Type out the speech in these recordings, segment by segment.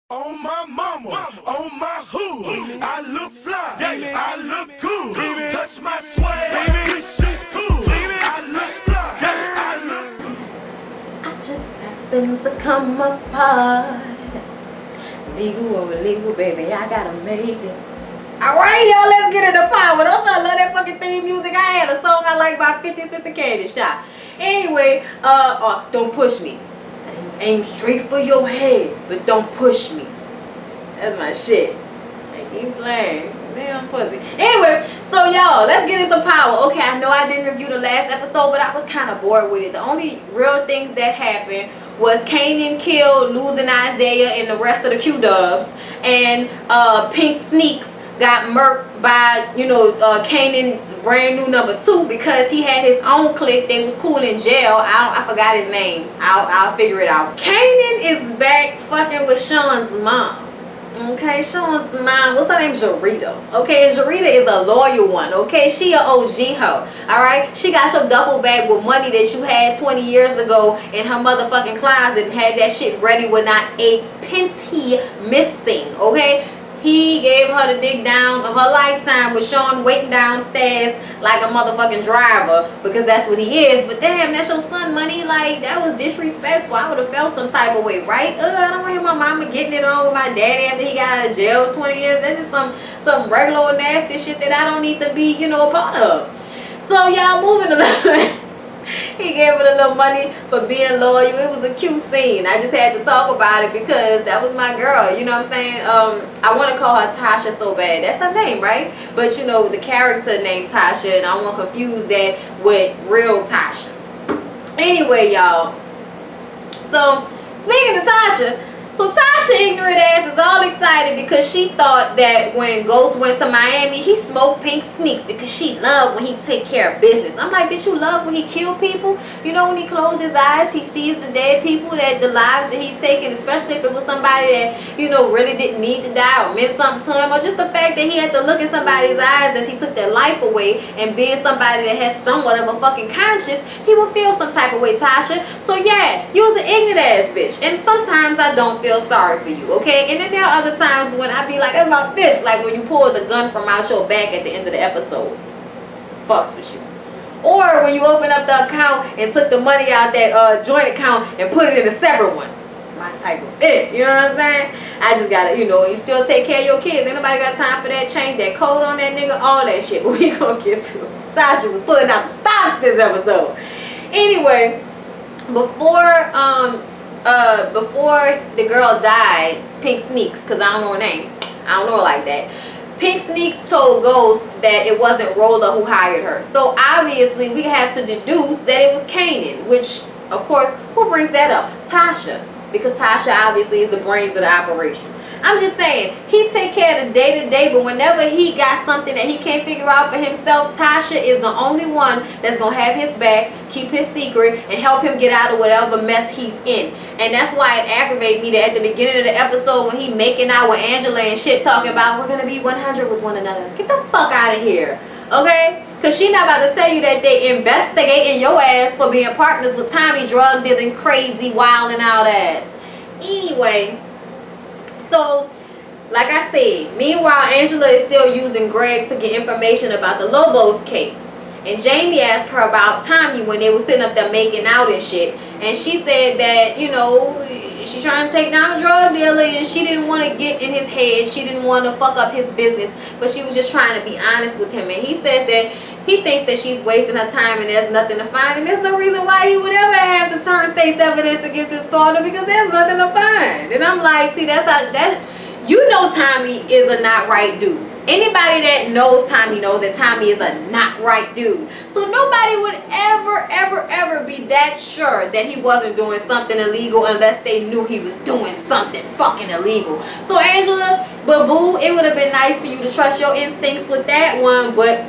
On my mama, on my hood, I look fly, I look good. Touch my swag, this shit cool. I look fly, I look good. I just happen to come apart. Legal or illegal, baby, I gotta make it. Alright, y'all, let's get into power. Don't y'all love that fucking theme music? I had a song I like by 50 Cent the Candy Shop. Anyway, don't push me. Aim straight for your head, but don't push me. That's my shit. I keep playing. Damn pussy. Anyway, so y'all, let's get into power. Okay, I know I didn't review the last episode, but I was kind of bored with it. The only real things that happened was Kanan killed, losing Isaiah and the rest of the Q-Dubs, and Pink Sneaks got murked by, Kanan's brand new number 2 because he had his own clique. They was cool in jail. I forgot his name. I'll figure it out. Kanan is back fucking with Sean's mom. Okay, Sean's mom, what's her name? Jarita. Okay, and Jarita is a loyal one. Okay, she a OG hoe. Alright, she got your duffel bag with money that you had 20 years ago in her motherfucking closet and had that shit ready with not a penny missing. Okay, he gave her the dig down of her lifetime with Sean waiting downstairs like a motherfucking driver because that's what he is. But damn, that's your son money. Like, that was disrespectful. I would have felt some type of way, right? I don't want to hear my mama getting it on with my daddy after he got out of jail 20 years. That's just some regular nasty shit that I don't need to be, a part of. So y'all, moving along. He gave her a little money for being loyal. It was a cute scene. I just had to talk about it because that was my girl. You know what I'm saying? I want to call her Tasha so bad. That's her name, right? But the character named Tasha, and I don't want to confuse that with real Tasha. Anyway, y'all. So, speaking of Tasha, so Tasha ignorant ass is all excited because she thought that when Ghost went to Miami, he smoked Pink Sneaks because she loved when he take care of business. I'm like, bitch, you love when he kill people? When he closed his eyes, he sees the dead people, that the lives that he's taking, especially if it was somebody that, really didn't need to die or meant something to him, or just the fact that he had to look in somebody's eyes as he took their life away, and being somebody that has somewhat of a fucking conscience, he will feel some type of way, Tasha. So yeah, you was an ignorant ass bitch. And sometimes I don't feel sorry for you, okay? And then there are other times when I be like, that's my bitch, like when you pull the gun from out your back at the end of the episode. Fucks with you. Or when you open up the account and took the money out that joint account and put it in a separate one. My type of bitch, you know what I'm saying? I just gotta, you still take care of your kids. Ain't nobody got time for that. Change that code on that nigga, all that shit. But we gonna get to it. Tasha was pulling out the stops this episode. Anyway, before the girl died, Pink Sneaks, because I don't know her name, I don't know her like that, Pink Sneaks told Ghost that it wasn't Rolla who hired her. So obviously we have to deduce that it was Kanan, which of course, who brings that up? Tasha, because Tasha obviously is the brains of the operation. I'm just saying, he take care of the day-to-day, but whenever he got something that he can't figure out for himself, Tasha is the only one that's going to have his back, keep his secret, and help him get out of whatever mess he's in. And that's why it aggravates me that at the beginning of the episode when he making out with Angela and shit, talking about we're going to be 100 with one another. Get the fuck out of here, okay? Because she not about to tell you that they investigating your ass for being partners with Tommy drug dealing, crazy, wild and out ass. Anyway, so, like I said, meanwhile, Angela is still using Greg to get information about the Lobos case. And Jamie asked her about Tommy when they were sitting up there making out and shit. And she said that, she's trying to take down a drug dealer and she didn't want to get in his head. She didn't want to fuck up his business. But she was just trying to be honest with him. And he says that he thinks that she's wasting her time and there's nothing to find. And there's no reason why he would ever have to turn state's evidence against his partner because there's nothing to find. And I'm like, see, that's how Tommy is a not right dude. Anybody that knows Tommy knows that Tommy is a not right dude. So nobody would ever be that sure that he wasn't doing something illegal unless they knew he was doing something fucking illegal. So Angela, boo, it would have been nice for you to trust your instincts with that one, but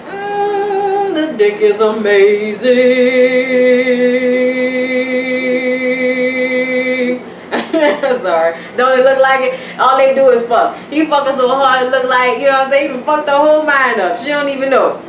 the dick is amazing. Sorry, don't it look like it? All they do is fuck. He fucking so hard it look like, he even fucked the whole mind up. She don't even know.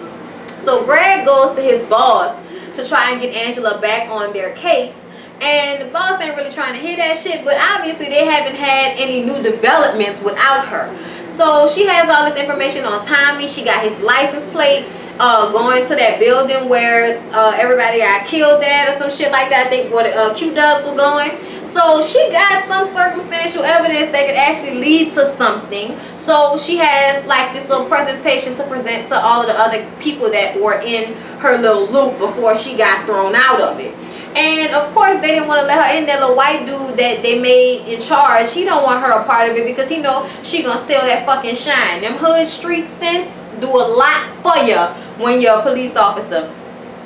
So Greg goes to his boss to try and get Angela back on their case And the boss ain't really trying to hear that shit, but obviously they haven't had any new developments without her. So she has all this information on Tommy. She got his license plate, going to that building where everybody got killed at or some shit like that. I think where the Q-Dubs were going. So she got some circumstantial evidence that could actually lead to something. So she has like this little presentation to present to all of the other people that were in her little loop before she got thrown out of it. And of course they didn't want to let her in. That little white dude that they made in charge, he don't want her a part of it because he know she gonna steal that fucking shine. Them hood street sense do a lot for you when you're a police officer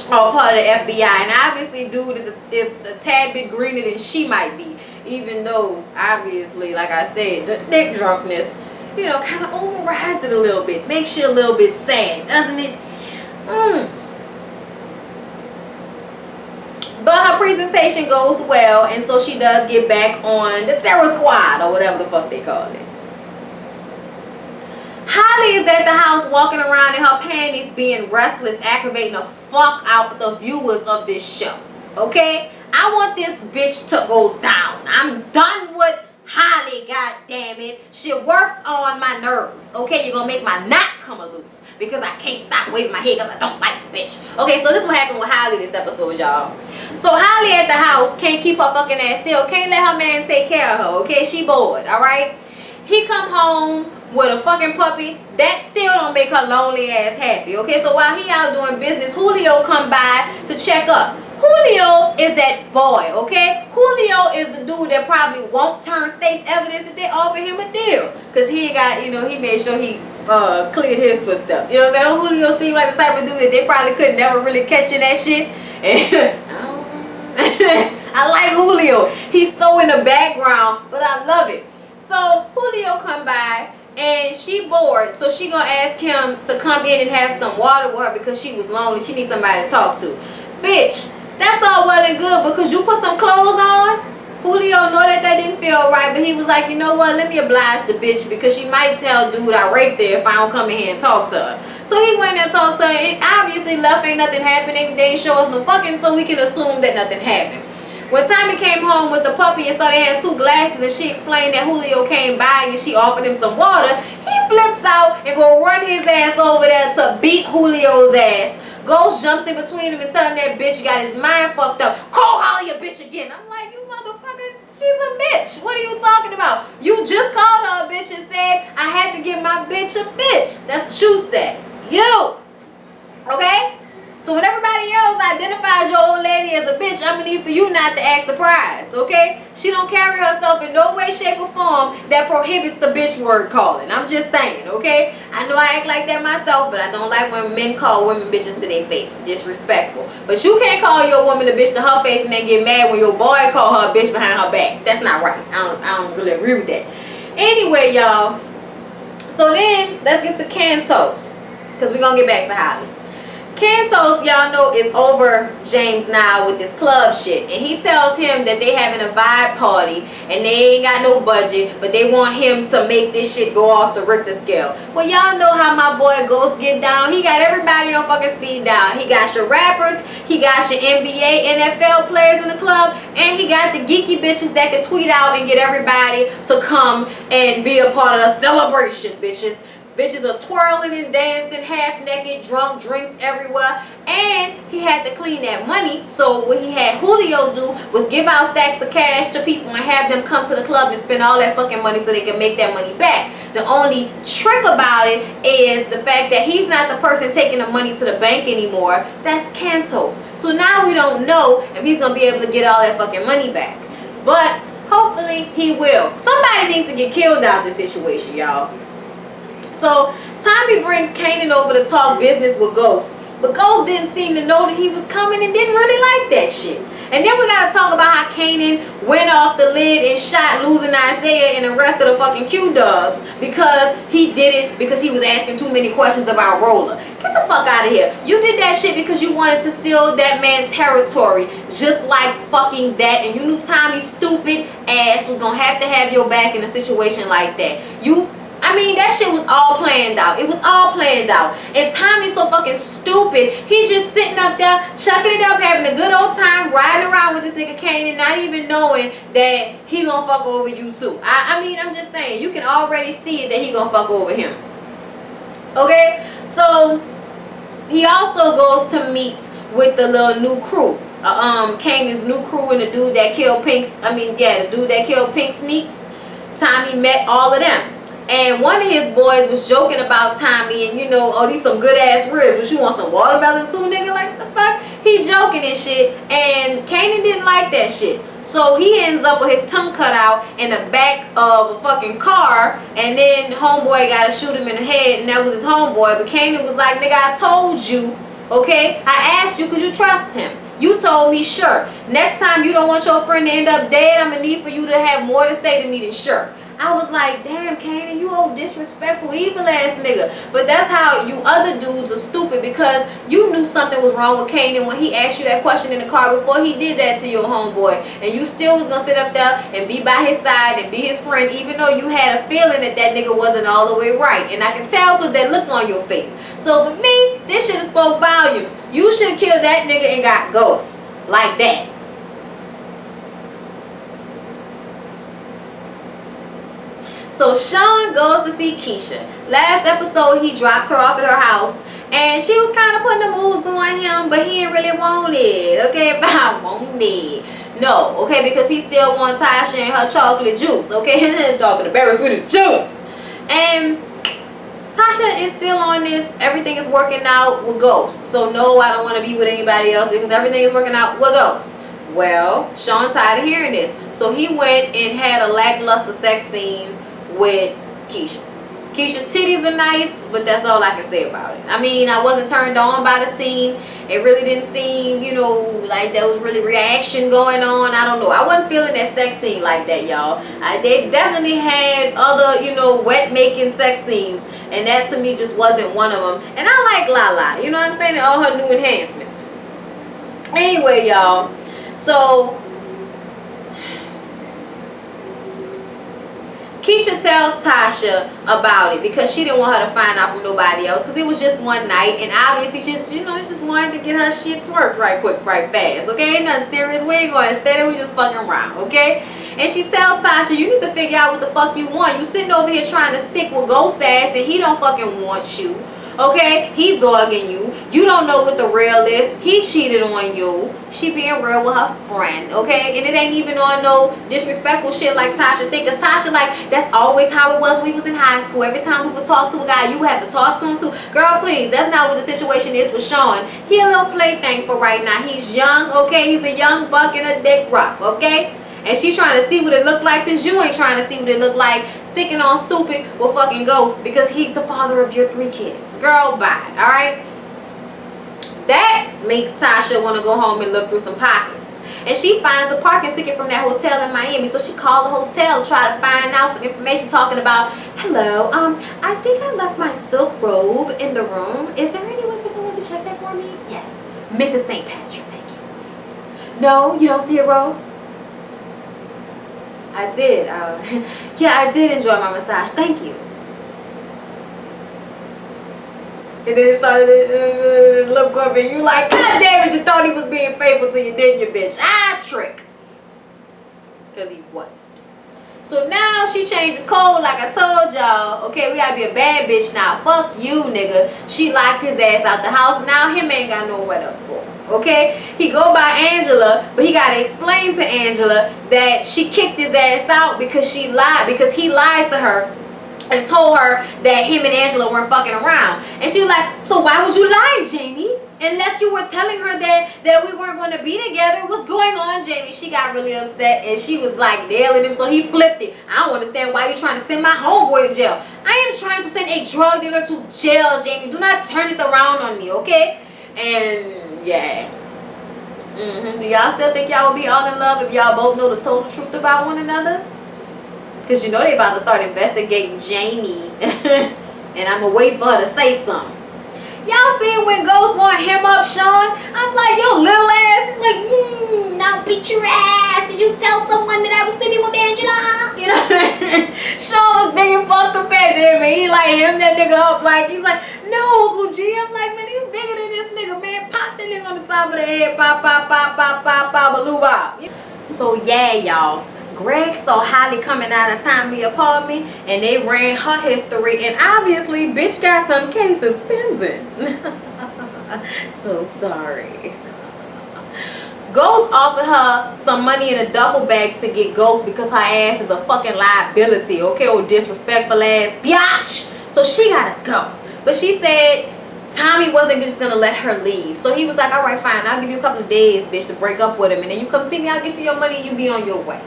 or part of the FBI. And obviously dude is a tad bit greener than she might be, even though obviously, like I said, the dick drunkenness, you know, kind of overrides it a little bit, makes you a little bit sad, doesn't it? But her presentation goes well, and so she does get back on the terror squad or whatever the fuck they call it. Holly is at the house walking around in her panties being restless, aggravating the fuck out the viewers of this show. Okay? I want this bitch to go down. I'm done with Holly, goddammit. She works on my nerves. Okay? You're gonna make my knot come loose because I can't stop waving my head because I don't like the bitch. Okay, so this is what happened with Holly this episode, y'all. So Holly at the house can't keep her fucking ass still. Can't let her man take care of her. Okay? She bored. Alright? He come home with a fucking puppy. That still don't make her lonely ass happy. Okay, so while he out doing business, Julio come by to check up. Julio is that boy, okay? Julio is the dude that probably won't turn state's evidence if they offer him a deal. Because he got, you know, he made sure he cleared his footsteps. You know what I'm saying? Julio seemed like the type of dude that they probably could never really catch in that shit. And I like Julio. He's so in the background, but I love it. So Julio come by and she bored, so she gonna ask him to come in and have some water with her because she was lonely. She needs somebody to talk to. Bitch, that's all well and good because you put some clothes on. Julio know that didn't feel right, but he was like, you know what, let me oblige the bitch because she might tell dude I raped her if I don't come in here and talk to her. So he went and talked to her, and obviously left ain't nothing happening. They ain't show us no fucking, so we can assume that nothing happened. When Tommy came home with the puppy and saw they had 2 glasses and she explained that Julio came by and she offered him some water, he flips out and go run his ass over there to beat Julio's ass. Ghost jumps in between him and telling that bitch got his mind fucked up. Call Holly a bitch again. I'm like, you motherfucker, she's a bitch. What are you talking about? You just called her a bitch and said I had to give my bitch a bitch. That's what you said. You. Okay? So when everybody else identifies your old lady as a bitch, I'm gonna need for you not to act surprised, okay? She don't carry herself in no way, shape, or form that prohibits the bitch word calling. I'm just saying, okay? I know I act like that myself, but I don't like when men call women bitches to their face. Disrespectful. But you can't call your woman a bitch to her face and then get mad when your boy call her a bitch behind her back. That's not right. I don't really agree with that. Anyway, y'all. So then, let's get to Cantos. Because we're gonna get back to Holly. Cantos, y'all know, is over James now with this club shit, and he tells him that they having a vibe party and they ain't got no budget, but they want him to make this shit go off the Richter scale. Well, y'all know how my boy Ghost get down. He got everybody on fucking speed dial. He got your rappers, he got your NBA, NFL players in the club, and he got the geeky bitches that can tweet out and get everybody to come and be a part of the celebration, bitches. Bitches are twirling and dancing, half naked, drunk, drinks everywhere. And he had to clean that money. So what he had Julio do was give out stacks of cash to people and have them come to the club and spend all that fucking money so they can make that money back. The only trick about it is the fact that he's not the person taking the money to the bank anymore. That's Cantos. So now we don't know if he's going to be able to get all that fucking money back. But hopefully he will. Somebody needs to get killed out of this situation, y'all. So Tommy brings Kanan over to talk business with Ghost, but Ghost didn't seem to know that he was coming and didn't really like that shit. And then we gotta talk about how Kanan went off the lid and shot losing Isaiah and the rest of the fucking Q-Dubs because he did it because he was asking too many questions about Roller. Get the fuck out of here. You did that shit because you wanted to steal that man's territory, just like fucking that, and you knew Tommy's stupid ass was gonna have your back in a situation like that. I I mean, that shit was all planned out. It was all planned out. And Tommy's so fucking stupid. He just sitting up there, chucking it up, having a good old time, riding around with this nigga Kanan, not even knowing that he gonna fuck over you too. I mean, I'm just saying, you can already see it that he gonna fuck over him. Okay? So, he also goes to meet with the little new crew. Kanan's new crew and the dude that killed Pink's, the dude that killed Pink Sneaks. Tommy met all of them. And one of his boys was joking about Tommy and, you know, oh, these some good ass ribs. But you want some watermelon too, nigga? Like, the fuck? He joking and shit. And Kanan didn't like that shit. So he ends up with his tongue cut out in the back of a fucking car. And then homeboy got to shoot him in the head. And that was his homeboy. But Kanan was like, nigga, I told you. Okay? I asked you because you trust him. You told me sure. Next time you don't want your friend to end up dead, I'm going to need for you to have more to say to me than sure. I was like, damn, Kanan, you old disrespectful, evil ass nigga. But that's how you other dudes are stupid, because you knew something was wrong with Kanan when he asked you that question in the car before he did that to your homeboy. And you still was going to sit up there and be by his side and be his friend, even though you had a feeling that that nigga wasn't all the way right. And I can tell because that look on your face. So for me, this shit spoke volumes. You should have killed that nigga and got ghosts like that. So Sean goes to see Keisha. Last episode, he dropped her off at her house, and she was kind of putting the moves on him, but he didn't really want it. Okay, but I want it. No, okay, because he still wants Tasha and her chocolate juice. Okay, talking the berries with his juice. And Tasha is still on this. Everything is working out with Ghost. So no, I don't want to be with anybody else because everything is working out with Ghost. Well, Sean tired of hearing this, so he went and had a lackluster sex scene with Keisha. Keisha's titties are nice, but that's all I can say about it. I mean, I wasn't turned on by the scene. It really didn't seem, you know, like there was really reaction going on. I don't know. I wasn't feeling that sex scene like that, y'all. They definitely had other, you know, wet making sex scenes, and that to me just wasn't one of them. And I like Lala, you know what I'm saying, and all her new enhancements. Anyway, y'all, so Keisha tells Tasha about it because she didn't want her to find out from nobody else, because it was just one night, and obviously just, you know, just wanted to get her shit twerked right quick, right fast. Okay, ain't nothing serious. We ain't going steady. We just fucking around. Okay. And she tells Tasha, you need to figure out what the fuck you want. You sitting over here trying to stick with Ghost ass, and he don't fucking want you. Okay, he dogging you. You don't know what the real is. He cheated on you. She being real with her friend, okay? And it ain't even on no disrespectful shit like Tasha think. Cause Tasha, like, that's always how it was when we was in high school. Every time we would talk to a guy, you would have to talk to him too. Girl, please, that's not what the situation is with Sean. He a little plaything for right now. He's young, okay? He's a young buck and a dick rough, okay? And she's trying to see what it look like, since you ain't trying to see what it look like sticking on stupid with fucking Ghost because he's the father of your 3 kids. Girl, bye. Alright? That makes Tasha want to go home and look through some pockets. And she finds a parking ticket from that hotel in Miami. So she called the hotel to try to find out some information talking about, hello, I think I left my silk robe in the room. Is there any way for someone to check that for me? Yes. Mrs. St. Patrick, thank you. No, you don't see a robe? I did. Yeah, I did enjoy my massage. Thank you. And then it started to look up, and you like, God damn it, you thought he was being faithful to you, didn't you, bitch? Trick. Because he wasn't. So now she changed the code like I told y'all. Okay, we gotta be a bad bitch now. Fuck you, nigga. She locked his ass out the house. Now him ain't got nowhere to go. Okay, he go by Angela, but he gotta explain to Angela that she kicked his ass out because she lied, because he lied to her and told her that him and Angela weren't fucking around. And she was like, so why would you lie, Jamie? Unless you were telling her that we weren't going to be together. What's going on, Jamie? She got really upset, and she was like nailing him, so he flipped it. I don't understand why you're trying to send my homeboy to jail. I am trying to send a drug dealer to jail, Jamie. Do not turn it around on me, okay? And yeah. Do y'all still think y'all will be all in love if y'all both know the total truth about one another? Because you know they about to start investigating Jamie. And I'm going to wait for her to say something. Y'all seen when Ghost want him up, Sean? I'm like, yo, little ass. He's like, now beat your ass. Did you tell someone that I was sitting with Angela? You know what I mean? Sean was big and fucked compared to him, and he like him that nigga up. Like, he's like, no, Uncle G. I'm like, man, he's bigger than this nigga, man. Pop the nigga on the top of the head. Pop, pop, pop, pop, pop, pop, baloo bop. So, yeah, y'all. Greg so highly coming out of Tommy apartment, and they ran her history, and obviously bitch got some cases pending. So sorry. Ghost offered her some money in a duffel bag to get Ghost because her ass is a fucking liability, okay, or disrespectful ass biatch. So she gotta go. But she said Tommy wasn't just gonna let her leave. So he was like, all right, fine, I'll give you a couple of days, bitch, to break up with him, and then you come see me, I'll get you your money, and you be on your way.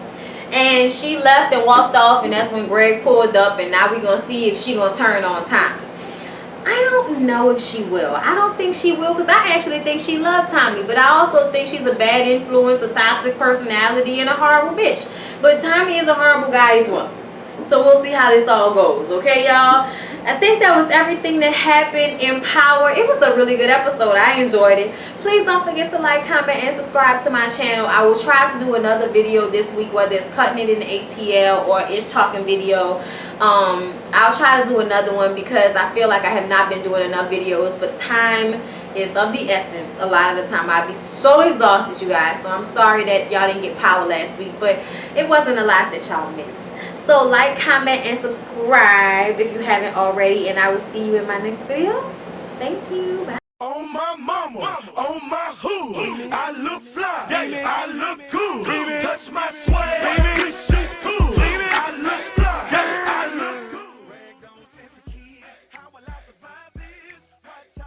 And she left and walked off, and that's when Greg pulled up, and now we're going to see if she going to turn on Tommy. I don't know if she will. I don't think she will, because I actually think she loved Tommy, but I also think she's a bad influence, a toxic personality, and a horrible bitch. But Tommy is a horrible guy as well. So we'll see how this all goes, okay, y'all? I think that was everything that happened in Power. It was a really good episode. I enjoyed it. Please don't forget to like, comment, and subscribe to my channel. I will try to do another video this week, whether it's cutting it in ATL or it's talking video. I'll try to do another one because I feel like I have not been doing enough videos, but time is of the essence a lot of the time. I'd be so exhausted, you guys. So I'm sorry that y'all didn't get Power last week, but it wasn't a lot that y'all missed. So like, comment, and subscribe if you haven't already, and I will see you in my next video. Thank you. Bye. On my mama, on my hood, I look fly, I look good.